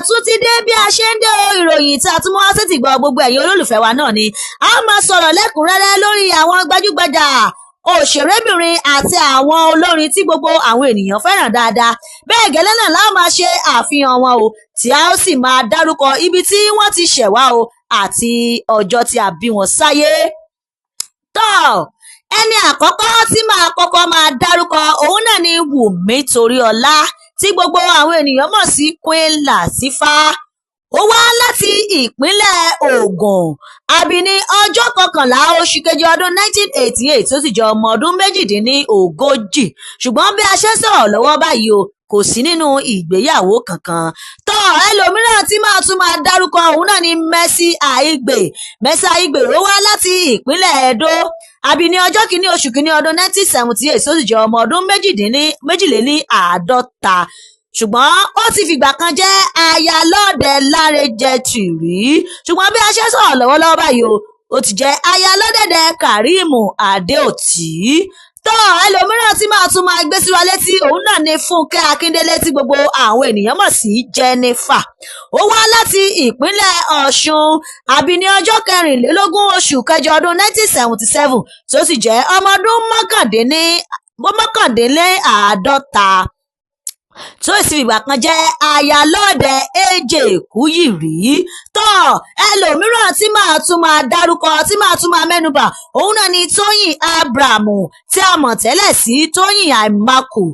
tún ti dé bí a ṣe ń dé ìròyìn tí a tún mú wá sétí gbọ́ gbogbo ẹ̀yin olólùfẹ́ wa náà ni a máa sọ̀rọ̀ lẹ́kùnrẹ́rẹ́ lórí àwọn gbajúgbajà òṣèrébìnrin àti àwọn olórin tí gbogbo àwọn ènìyàn fẹ́ràn dáadáa. Bẹ́ẹ̀ gẹ́lẹ́ náà la máa ṣe àfihàn wọn o, tí a ó sì máa dárúkọ ibi tí wọ́n ti ṣẹ̀ wá o àti ọjọ́ tí a bí wọn sáyé. Ẹni àkọ́kọ́ tí màá kọ́kọ́ máa dárúkọ òun náà ni Wùmí Toríọlá tí gbogbo àwọn ènìyàn mọ̀ sí Queen Latifah. Ó wá láti ìpínlẹ̀ Ògùn, a bí ní ọjọ́ 11 oṣù kejì ọdún 1988 tó sì jẹ́ ọmọ ọdún 38, ṣùgbọ́n bí a ṣe sọ̀rọ̀ lọ́wọ́ báyìí o kò sí nínú ìgbéyàwó kankan. Ẹlòmíràn tí máa tún máa dárúkọ òun náà ni Mercy Aigbe. Mercy Aigbe ó wá láti ìpínlẹ̀ Edo, a bí ní ọjọ́ 1 oṣù kìíní ọdún 1978 tó sì jẹ́ ọmọ ọdún 52, ṣùgbọ́n ó ti fìgbà kan jẹ́ aya lọ́ọ̀dẹ̀ Láre Jẹ́tì rí, ṣùgbọ́n bí a ṣe sọ̀rọ̀ lọ́wọ́lọ́wọ́ báyìí o ó ti jẹ́ aya lọ́dẹ̀dẹ̀ Karim Adeoti. Ẹlòmíràn tí máa tún máa gbé sí wa létí òun náà ni Fúnkẹ́ Akíndélé tí gbogbo àwọn ènìyàn mọ̀ sí Jennifer. Ó wá láti ìpínlẹ̀ Ọ̀ṣun, a bí ní ọjọ́ 24 oṣù kẹjọ ọdún 1977 tó sì jẹ́ ọmọ ọdún 51, tó sì fìgbà kan jẹ́ aya lọ́ọ̀dẹ̀ AJ Kúyìrí. Ẹlòmíràn tí máa tún máa dárúkọ tí máa tún máa mẹ́nubà òun náà ni Tóyìn Abraham tí a mọ̀ tẹ́lẹ̀ sí Tóyìn Àìmákù.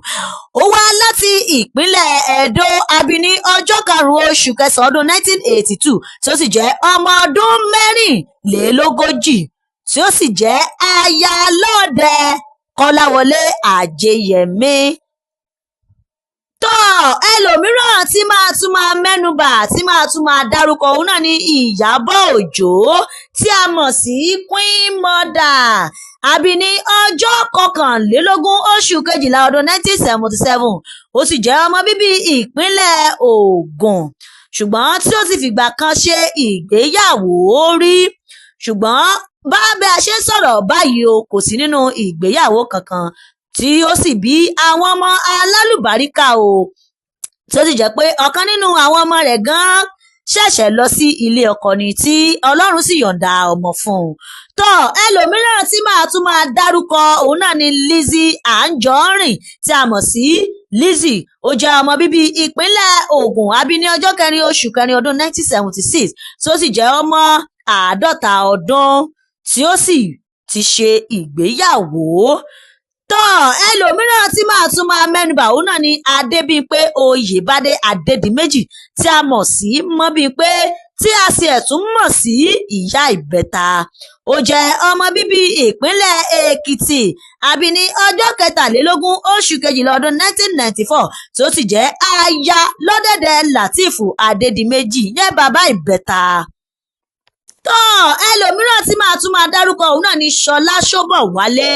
Ó wá láti ìpínlẹ̀ Ẹdó, a bí ní ọjọ́ 5 oṣù kẹsàn-án ọdún 1982 tó sì jẹ́ ọmọ ọdún 44, tí ó sì jẹ́ aya lọ́ọ̀dẹ̀ Kọ́láwọlé Àjẹyẹmí. Ẹlòmíràn tí máa tún máa mẹ́nubà tí máa tún máa dárúkọ òun náà ni Ìyábọ̀ Òjó tí a mọ̀ sí Queen Mother, a bí ní ọjọ́ 21 oṣù kejìlá ọdún 1977 ó sì jẹ́ ọmọ bíbí ìpínlẹ̀ Ògùn, ṣùgbọ́n tí ó ti fìgbà kan ṣe ìgbéyàwó rí, ṣùgbọ́n bá a ṣe ń sọ̀rọ̀ báyìí o kò sí nínú ìgbéyàwó kankan tí ó sì bí àwọn ọmọ alálùbáríkà o, tó sì jẹ́ pé ọ̀kan nínú àwọn ọmọ rẹ̀ gan ṣẹ̀ṣẹ̀ lọ sí ilé ọkọ ni tí Ọlọ́run sì yọ̀ǹda ọmọ fún un. Ẹlòmíràn tí máa tún máa dárúkọ òun náà ni Lizzy Anjorin tí a mọ̀ sí Lizzy. Ó jẹ́ ọmọ bíbí ìpínlẹ̀ Ògùn, a bí ní ọjọ́ 4 oṣù kẹrin ọdún 1976 tó sì jẹ́ ọmọ 50 ọdún tí ó sì ti ṣe ìgbéyàwó. Ẹlòmíràn tí máa tún máa mẹ́nubà òun náà ni Adébímpé Oyèbádé Adédìméjì tí a mọ̀ sí Mọ́bímpé tí a sì ẹ̀tún mọ̀ sí Ìyá Ìbẹ́ta. Ó jẹ́ ọmọ bíbí ìpínlẹ̀ Èkìtì, a bí ní ọjọ́ 23 oṣù kejìlá ọdún 1994 tó sì jẹ́ aya lọ́dẹ̀dẹ̀ Lateef Adédìméjì yẹn bàbá Ìbẹ́ta. Ẹlòmíràn tí máa tún máa dárúkọ òun náà ni Ṣọlá Ṣóbọ̀wálé.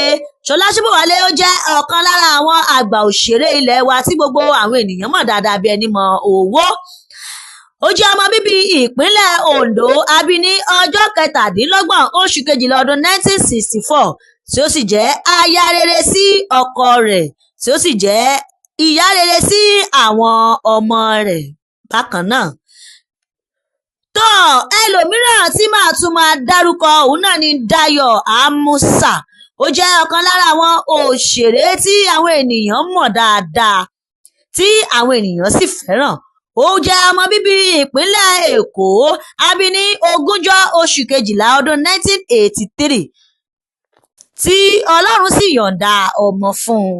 Ṣọlá Ṣóbọ̀wálé ó jẹ́ ọ̀kan lára àwọn àgbà òṣèré ilẹ̀ wa tí gbogbo àwọn ènìyàn mọ̀ dáadáa bí ẹni mọ owó. Ó jẹ́ ọmọ bíbí ìpínlẹ̀ Ondo, a bí ní ọjọ́ 27 oṣù kejìlá ọdún 1964 tí ó sì jẹ́ aya rere sí ọkọ rẹ̀ tí ó sì jẹ́ ìyá rere sí àwọn ọmọ rẹ̀ bákan náà. Ẹlòmíràn tí máa tún máa dárúkọ òun náà ni Dayọ̀ Amusa. Ó jẹ́ ọ̀kan lára àwọn òṣèré tí àwọn ènìyàn mọ̀ dáadáa tí àwọn ènìyàn sì fẹ́ràn. Ó jẹ́ ọmọ bíbí ìpínlẹ̀ Èkó, a bí ní 20 oṣù kejìlá ọdún 1983 tí Ọlọ́run sì yọ̀ǹda ọmọ fún un.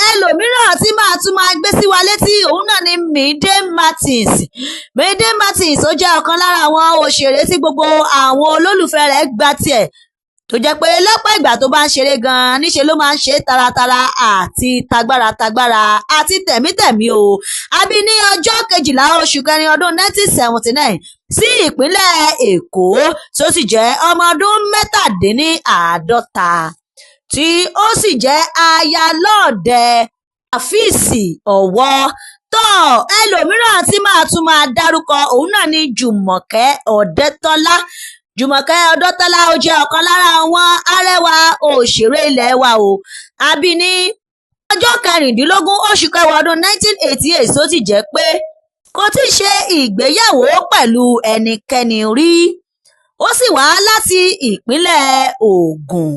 Ẹlòmíràn tí máa tún máa gbé sí wa létí òun náà ni Mide Martins. Mide Martins ó jẹ́ ọ̀kan lára àwọn òṣèré tí gbogbo àwọn olólùfẹ́ rẹ̀ gbà tiẹ̀, tó jẹ́ pé lọ́pọ̀ ìgbà tó bá ń ṣeré gan-an níṣe ló máa ń ṣe taratara àti tagbára àti tẹ̀mítẹ̀mí o. A bí ní ọjọ́ 12 oṣù kẹrin ọdún 1979 sí ìpínlẹ̀ Èkó tó sì jẹ́ ọmọ ọdún 57, tí ó sì jẹ́ aya lọ́ọ̀dẹ̀ Àfíìsì Ọ̀wọ́. Ẹlòmíràn tí máa tún máa dárúkọ òun náà ni Jùmọ̀kẹ́ Ọ̀dẹ́tọ́lá. Jùmọ̀kẹ́ Ọ̀dẹ́tọ́lá ó jẹ́ ọ̀kan lára àwọn arẹwà òṣèré ilẹ̀ wa o. A bí ní ọjọ́ 16 oṣù kẹwàá ọdún 1988 tó sì jẹ́ pé kò tí ì ṣe ìgbéyàwó pẹ̀lú ẹnikẹ́ni rí, ó sì wá láti ìpínlẹ̀ Ògùn.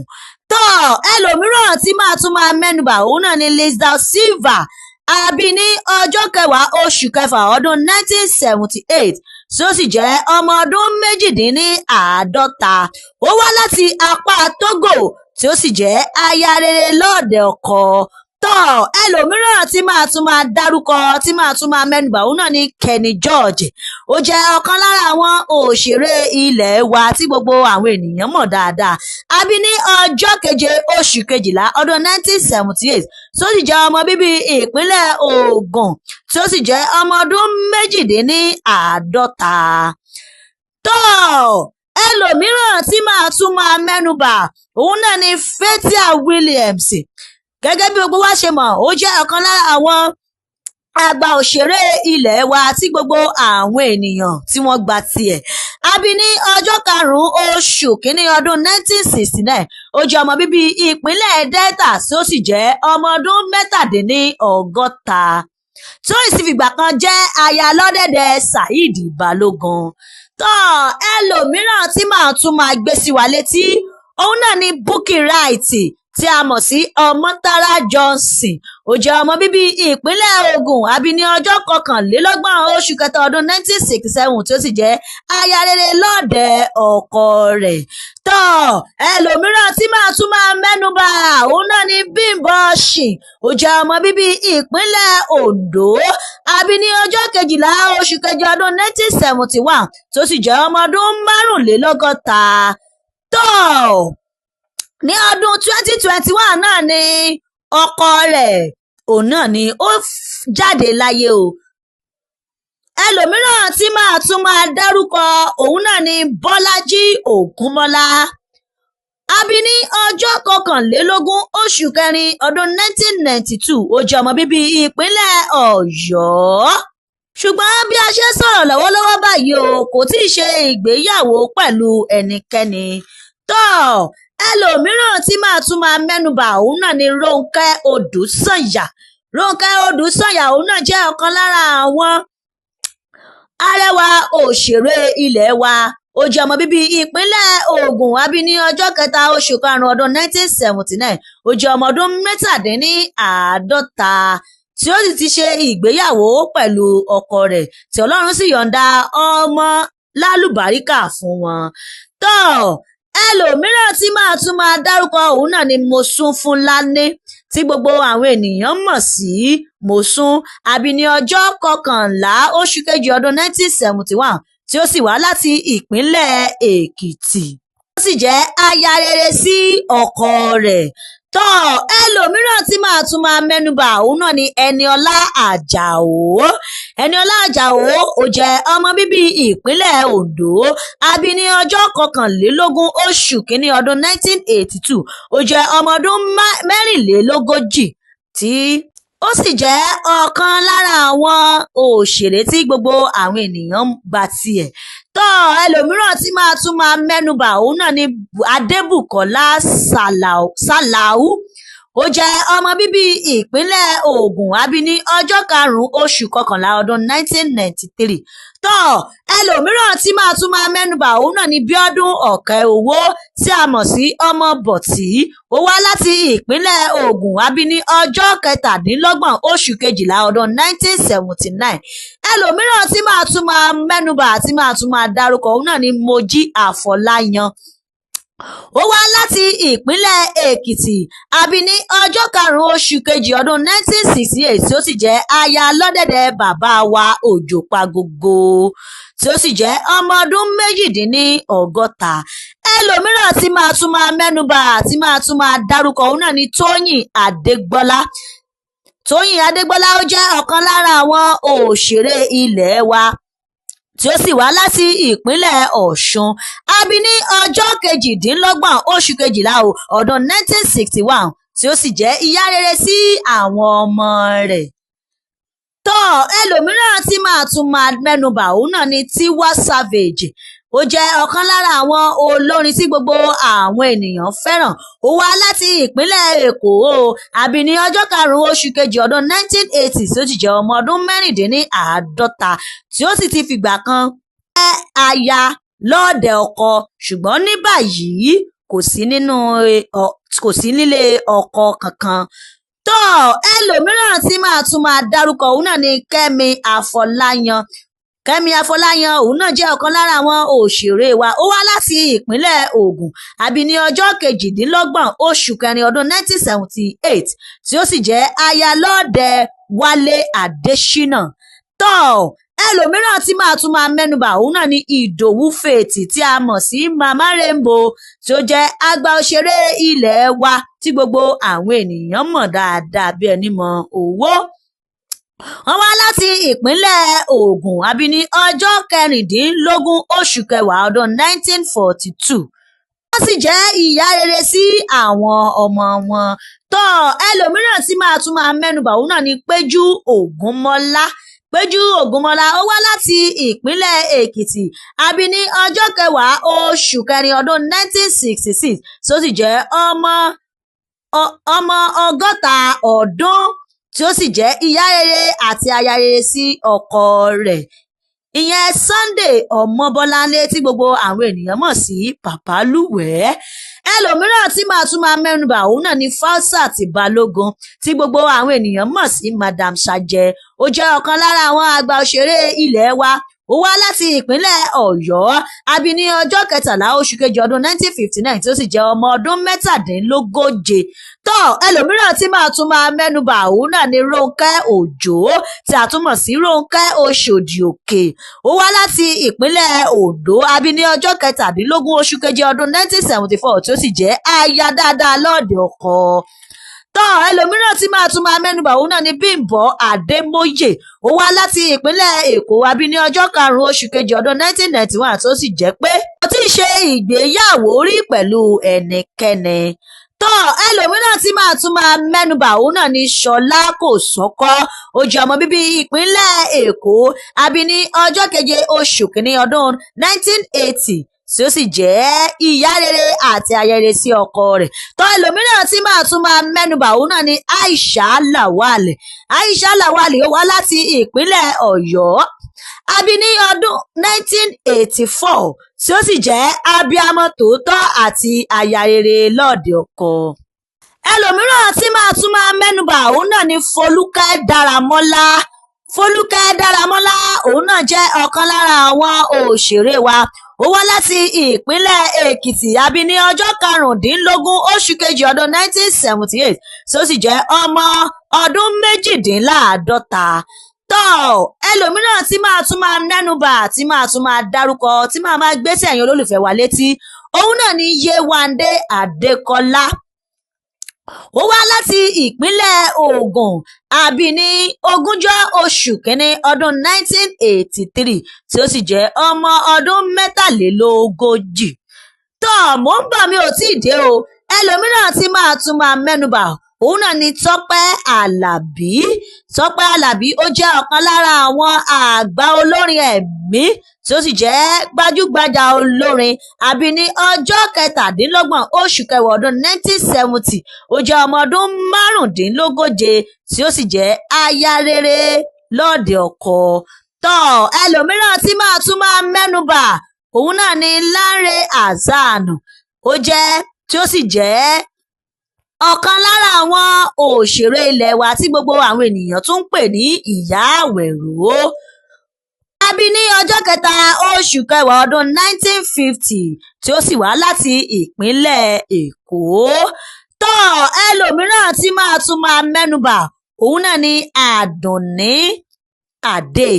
Ẹlòmíràn tí tún máa mẹ́nubà òun náà ni Liz da Silva, a bí ní ọjọ́ 10 oṣù kẹfà ọdún 1978 tí ó sì jẹ́ ọmọ ọdún 48. Ó wá láti apá Togo tí ó sì jẹ́ aya rere lọ́ọ̀dẹ̀ ọkọ. Ẹlòmíràn tí tún máa dárúkọ tí tún máa mẹ́nubà òun náà ni Kenny George. Ó jẹ́ ọ̀kan lára àwọn òṣèré ilẹ̀ wa tí gbogbo àwọn ènìyàn mọ̀ dáadáa. A bí ní ọjọ́ 7 oṣù kejìlá ọdún 1978 tí ó sì jẹ́ ọmọ bíbí ìpínlẹ̀ Ògùn tí ó sì jẹ́ ọmọ ọdún 48. Ẹlòmíràn tí tún máa mẹ́nubà òun náà ni Fathia Williams. Gẹ́gẹ́ bí gbogbo wa ṣe mọ̀, ó jẹ́ ọ̀kan lára àwọn àgbà òṣèré ilẹ̀ wa tí gbogbo àwọn ènìyàn tí wọ́n gba tiẹ̀. A bí ní ọjọ́ 5 oṣù kínní ọdún 1969. Ó jẹ́ ọmọ bíbí ìpínlẹ̀ Delta tí ó sì jẹ́ ọmọ ọdún 67. Tí ó sì fìgbà kan jẹ́ aya lọ́dẹ̀dẹ̀ Saheed Balogun. Ẹlòmíràn tí tún máa gbé sí wa létí òun náà ni Bukky Wright tí a mọ̀ sí Ọmọ́tárá Johnson. Ó jẹ́ ọmọ bíbí ìpínlẹ̀ Ògùn, a bí ní ọjọ́ 21 oṣù kẹta ọdún 1967 tí ó sì jẹ́ aya rere lọ́ọ̀dẹ̀ ọkọ rẹ̀. Ẹlòmíràn tí tún máa mẹ́nubà òun náà ni Bímbọ́ Shin. Ó jẹ́ ọmọ bíbí ìpínlẹ̀ Ondo, a bí ní ọjọ́ 12 oṣù kẹjọ ọdún 1971 tí ó sì jẹ́ ọmọ ọdún 65. Ní ọdún 2021 náà ni ọkọ rẹ̀ òun náà ni ó jáde láyé o. Ẹlòmíràn tí tún máa dárúkọ òun náà ni Bọ́lájí Ògúnmọ́lá. A bí ní ọjọ́ 21 oṣù kẹrin ọdún 1992. Ó jẹ́ ọmọ bíbí ìpínlẹ̀ Ọ̀yọ́. Ṣùgbọ́n bí a ṣe sọ̀rọ̀ lọ́wọ́lọ́wọ́ báyìí o, kò tí ì ṣe ìgbéyàwó pẹ̀lú ẹnikẹ́ni. Ẹlòmíràn tí tún máa mẹ́nubà òun náà ni Rónkẹ́ Odùsànyà. Rónkẹ́ Odùsànyà òun náà jẹ́ ọ̀kan lára àwọn arẹwà òṣèré ilẹ̀ wa. Ó jẹ́ ọmọ bíbí ìpínlẹ̀ Ògùn, a bí ní ọjọ́ 3 oṣù karùn-ún ọdún 1979. Ó jẹ́ ọmọ ọdún 57 tí ó sì ti ṣe ìgbéyàwó pẹ̀lú ọkọ rẹ̀ tí Ọlọ́run sì yọ̀ǹda ọmọ lálùbáríkà fún wọn. Ẹlòmíràn tí tún máa dárúkọ òun náà ni Mosúnfúnláni tí gbogbo àwọn ènìyàn mọ̀ sí Mosún, a bí ní ọjọ́ 11 oṣù kejì ọdún 1971 tí ó sì wá láti ìpínlẹ̀ Èkìtì. Ó sì jẹ́ aya rere sí ọkọ rẹ̀. Ẹlòmíràn tí tún máa mẹ́nubà òun náà ni Ẹniọlá Àjàó. Ẹniọlá Àjàó ó jẹ́ ọmọ bíbí ìpínlẹ̀ Oǹdó, a bí ní ọjọ́ 21 oṣù kínní ọdún 1982. Ó jẹ́ ọmọ ọdún 44 tí ó sì jẹ́ ọ̀kan lára àwọn òṣèré tí gbogbo àwọn ènìyàn gba tiẹ̀. Ẹlòmíràn tí tún máa mẹ́nubà òun náà ni Adébùkọ́lá Sàláú. Ó jẹ́ ọmọ bíbí ìpínlẹ̀ Ògùn, a bí ní ọjọ́ 5 oṣù kọkànlá ọdún 1993. Ẹlòmíràn tí tún máa mẹ́nubà òun náà ni Bíọ́dún Ọ̀kẹ́owó tí a mọ̀ sí Ọmọ Bọ̀tí. Ó wá láti ìpínlẹ̀ Ògùn, a bí ní ọjọ́ 27 oṣù kejìlá ọdún 1979. Ẹlòmíràn tí tún máa mẹ́nubà tí tún máa dárúkọ òun náà ni Mojí Àfọláyàn. Ó wá láti ìpínlẹ̀ Èkìtì, a bí ní ọjọ́ 5 oṣù kejì ọdún 1968 tí ó sì jẹ́ aya lọ́dẹ̀dẹ̀ bàbá wa Òjó Pagogo tí ó sì jẹ́ ọmọ ọdún 68. Ẹlòmíràn tí tún máa mẹ́nubà tí tún máa dárúkọ òun náà ni Tóyìn Adégbọ́lá. Tóyìn Adégbọ́lá ó jẹ́ ọ̀kan lára àwọn òṣèré ilẹ̀ wa tí ó sì wá láti ìpínlẹ̀ Ọ̀ṣun. A bí ní ọjọ́ 28 oṣù kejìlá ọdún 1961 tí ó sì jẹ́ ìyá rere sí àwọn ọmọ rẹ̀. Ẹlòmíràn tí tún máa mẹ́nubà òun náà ni Tiwa Savage. ó jẹ́ ọ̀kan lára àwọn olórin tí gbogbo àwọn ènìyàn fẹ́ràn. Ó wá láti ìpínlẹ̀ Èkó àbí ní ọjọ́ 5 oṣù kejì ọdún 1980 tí ó sì jẹ́ ọmọ ọdún mẹ́rìndínláàádọ́ta tí ó sì ti fìgbà kan jẹ́ aya lọ́ọ̀dẹ̀ ọkọ, ṣùgbọ́n ní báyìí kò sí nílé ọkọ kankan. tó ẹlòmíràn tí tún máa dárúkọ òun náà ni Kẹ́mi Àfọláyàn. Kẹ́mi Àfọláyàn òun náà jẹ́ ọ̀kan lára àwọn òṣèré wa. Ó wá láti ìpínlẹ̀ Ògùn àbí ní ọjọ́ 28 oṣù kẹrin ọdún 1978 tí ó sì jẹ́ aya lọ́ọ̀dẹ̀ Wálé Adéṣínà. ẹlòmíràn tí tún máa mẹ́nubà òun náà ni Ìdòwú Faith tí a mọ̀ sí Mama Rainbow tí ó jẹ́ àgbà òṣèré ilé wa tí gbogbo àwọn ènìyàn mọ̀ dáadáa bí ẹni mọ owó. Wọ́n wá láti ìpínlẹ̀ Ògùn àbí ní ọjọ́ 16 oṣù kẹwàá ọdún 1942. Wọ́n sì jẹ́ ìyá rere sí àwọn ọmọ wọn. ẹlòmíràn tí tún máa mẹ́nubà òun náà ni Péjú Ògúnmọ́lá. Péjú Ògúnmọ́lá ó wá láti ìpínlẹ̀ Èkìtì àbí ní ọjọ́ 10 oṣù kẹrin ọdún 1966 tó sì jẹ́ ọmọ 60 ọdún tí ó sì jẹ́ ìyá rere àti aya rere sí ọkọ rẹ̀, ìyẹn Sunday Ọmọbọ́láńlé tí gbogbo àwọn ènìyàn mọ̀ sí Pàpálùwẹ̀ẹ́. ẹlòmíràn tí tún máa mẹ́nubà òun náà ni Falsat Balógun tí gbogbo àwọn ènìyàn mọ̀ sí Madam Sajẹ. Ó jẹ́ ọ̀kan lára àwọn àgbà òṣèré ilé wa. Ó wá láti ìpínlẹ̀ Ọ̀yọ́ àbí ní ọjọ́ 13 oṣù kejì ọdún 1959 tí ó sì jẹ́ ọmọ ọdún 17. ẹlòmíràn tí tún máa mẹ́nubà òun náà ni Rónkẹ́ Òjó tí a tún mọ̀ sí Rónkẹ́ Òṣòdì Òkè. Ó wá láti ìpínlẹ̀ Oǹdó àbí ní ọjọ́ 17 oṣù kejì ọdún 1974 tí ó sì jẹ́ aya dáadáa lọ́ọ̀dẹ̀ ọkọ. ẹlòmíràn tí tún máa mẹ́nubà òun náà ni Bímbọ́ Adémóyè. Ó wá láti ìpínlẹ̀ Èkó àbí ní ọjọ́ 5 oṣù kejì ọdún 1991 tó sì jẹ́ pé kò tí ì ṣe ìgbéyàwó rí pẹ̀lú ẹnikẹ́ni. ẹlòmíràn tí tún máa mẹ́nubà òun náà ni Ṣọlá Kòsọ́kọ́. Ó jẹ́ ọmọ bíbí ìpínlẹ̀ Èkó àbí ní ọjọ́ 7 oṣù kìíní ọdún 1980 tí ó sì jẹ́ ìyá rere àti aya rere sí ọkọ rẹ̀. ẹlòmíràn tí tún máa mẹ́nubà òun náà ni Aisha Lawal. Aisha Lawal ó wá láti ìpínlẹ̀ Ọ̀yọ́ àbí ní ọdún 1984 tí ó sì jẹ́ abiyamọ tòótọ́ àti aya rere lọ́ọ̀dẹ̀ ọkọ. ẹlòmíràn tí tún máa mẹ́nubà òun náà ni Folúkẹ́ Dáramọ́lá. Folúkẹ́ Dáramọ́lá òun náà jẹ́ ọ̀kan lára àwọn òṣèré wa. Ó wá láti ìpínlẹ̀ Èkìtì àbí ní ọjọ́ 15 oṣù kejì ọdún 1978 tí ó sì jẹ́ ọmọ ọdún 52. ẹlòmíràn tí tún máa mẹ́nubà tí tún máa dárúkọ tí máa gbé sí ẹ̀yin olólùfẹ́ wa létí òun náà ni Yéwándé Adékọlá. Ó wá láti ìpínlẹ̀ Ògùn àbí ní 20 oṣù kìíní ọdún 1983 tí ó sì jẹ́ ọmọ ọdún 43. mò ń bọ̀ mi ò tí ì dé o. ẹlòmíràn tí tún máa mẹ́nubà òun náà ni Tọ́pẹ́ Àlàbí. Tọ́pẹ́ Àlàbí ó jẹ́ ọ̀kan lára àwọn àgbà olórin ẹ̀mí tí ó sì jẹ́ gbajúgbajà olórin àbí ní ọjọ́ 27 oṣù kẹwàá ọdún 1970. Ó jẹ́ ọmọ ọdún 35 tí ó sì jẹ́ aya rere lọ́ọ̀dẹ̀ ọkọ. ẹlòmíràn tí tún máa mẹ́nubà òun náà ni Lánrè Hassan. Ó jẹ́ tí ó sì jẹ́ ọ̀kan lára àwọn òṣèré ilé wa tí gbogbo àwọn ènìyàn tún ń pè ní Ìyá Àwẹ̀ró. Àbí ní ọjọ́ 3 oṣù kẹwàá ọdún 1950 tí ó sì wá láti ìpínlẹ̀ Èkó. ẹlòmíràn tí tún máa mẹ́nubà òun náà ni Àdùnní Adé.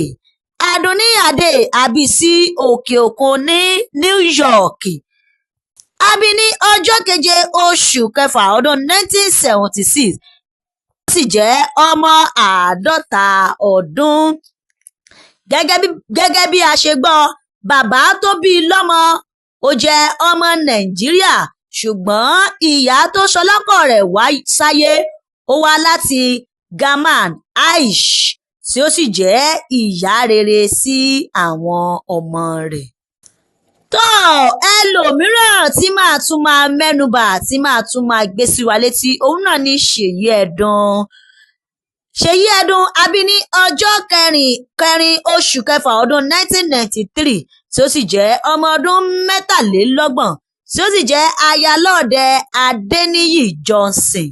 Àdùnní Adé àbí sí òkè òkun ní New York. Àbí ní ọjọ́ 7 oṣù kẹfà ọdún 1976 ó sì jẹ́ ọmọ 50 ọdún. Gẹ́gẹ́ bí a ṣe gbọ́, bàbá tó bí lọ́mọ ó jẹ́ ọmọ Nàìjíríà ṣùgbọ́n ìyá tó ṣọlọ́kọ̀ rẹ̀ wá sáyé ó wá láti Gaman Aish tí ó sì jẹ́ ìyá rere sí àwọn ọmọ rẹ̀. tó ẹlòmíràn tí màá tún máa mẹ́nubà tí màá tún máa gbé sí wa létí òun náà ni Ṣèyí Ẹdùn a bí ní ọjọ́ kẹrin oṣù kẹfà ọdún 1993 tí ó sì jẹ́ ọmọ ọdún 23 tí ó sì jẹ́ ayálọ́ọ̀dẹ Adéníyì Johnson.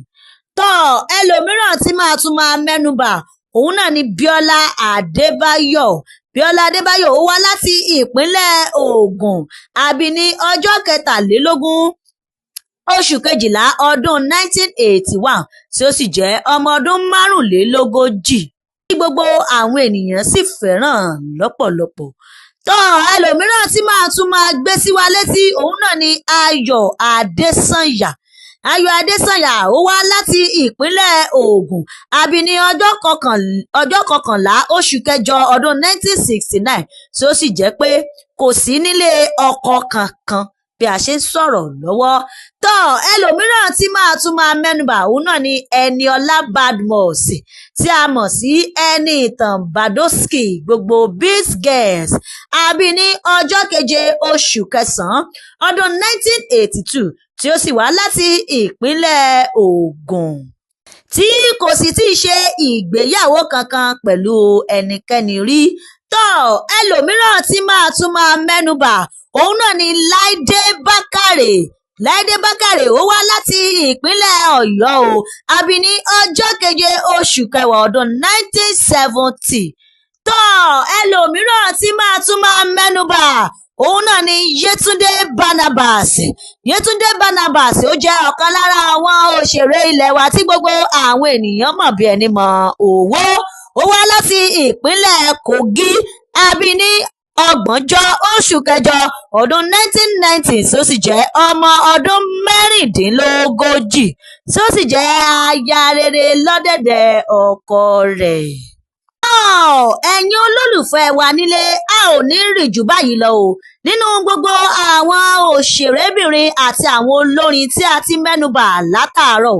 tó ẹlòmíràn tí màá tún máa mẹ́nubà òun náà ni Bíọ́lá Adébáyọ̀ ó wá láti ìpínlẹ̀ Ògùn a bí ní ọjọ́ 23 oṣù kejìlá ọdún 1981 tí ó sì jẹ́ ọmọ ọdún 45 tí gbogbo àwọn ènìyàn sì fẹ́ràn lọ́pọ̀lọpọ̀. tó ẹlòmíràn tí màá tún máa gbé sí wa létí òun náà ni Ayọ̀ Adésànyà ó wá láti ìpínlẹ̀ Ògùn a bí ní ọjọ́ kọkànlá oṣù kẹjọ ọdún 1969 tí ó sì jẹ́ pé kò sí nílé ọkọ kankan bí a ṣe ń sọ̀rọ̀ lọ́wọ́. tó ẹlòmíràn tí màá tún máa mẹ́nubà òun náà ni Ẹniọlá Badmus tí a mọ̀ sí Ẹniìtàn Badosky gbogbo Biz Girls a bí ní ọjọ́ keje oṣù kẹsàn-án ọdún 1982 tí ó sì wá láti ìpínlẹ̀ Ògùn tí kò sì tí ì ṣe ìgbéyàwó kankan pẹ̀lú ẹnikẹ́ni rí. tó ẹlòmíràn tí màá tún máa mẹ́nubà òun náà ni Láìdé Bákàrè ó wá láti ìpínlẹ̀ Ọ̀yọ́ a bí ní ọjọ́ keje oṣù kẹwàá ọdún 1970. tó ẹlòmíràn tí màá tún máa mẹ́nubà òun náà ni Yétúndé Barnabas ó jẹ́ ọ̀kan lára àwọn òṣèré ilẹ̀ wa tí gbogbo àwọn ènìyàn mọ̀ bí ẹni mọ òwò ó wá láti ìpínlẹ̀ Kogi a bí ní 30 oṣù kẹjọ ọdún 1990 tí ó sì jẹ́ ọmọ ọdún 36 tí ó sì jẹ́ aya rere lọ́dẹ̀dẹ̀ ọkọ rẹ̀. ẹ̀yin olólùfẹ́ wa nílé a ò ní rí jù báyìí lọ nínú gbogbo àwọn òṣèrébìnrin àti àwọn olórin tí a ti mẹ́nubà látàárọ̀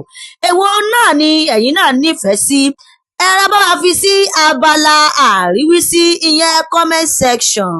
èwo náà ni ẹ̀yin náà nífẹ̀ẹ́ sí ẹ bá wa fi sí abala àríwísí ìyẹn comment section.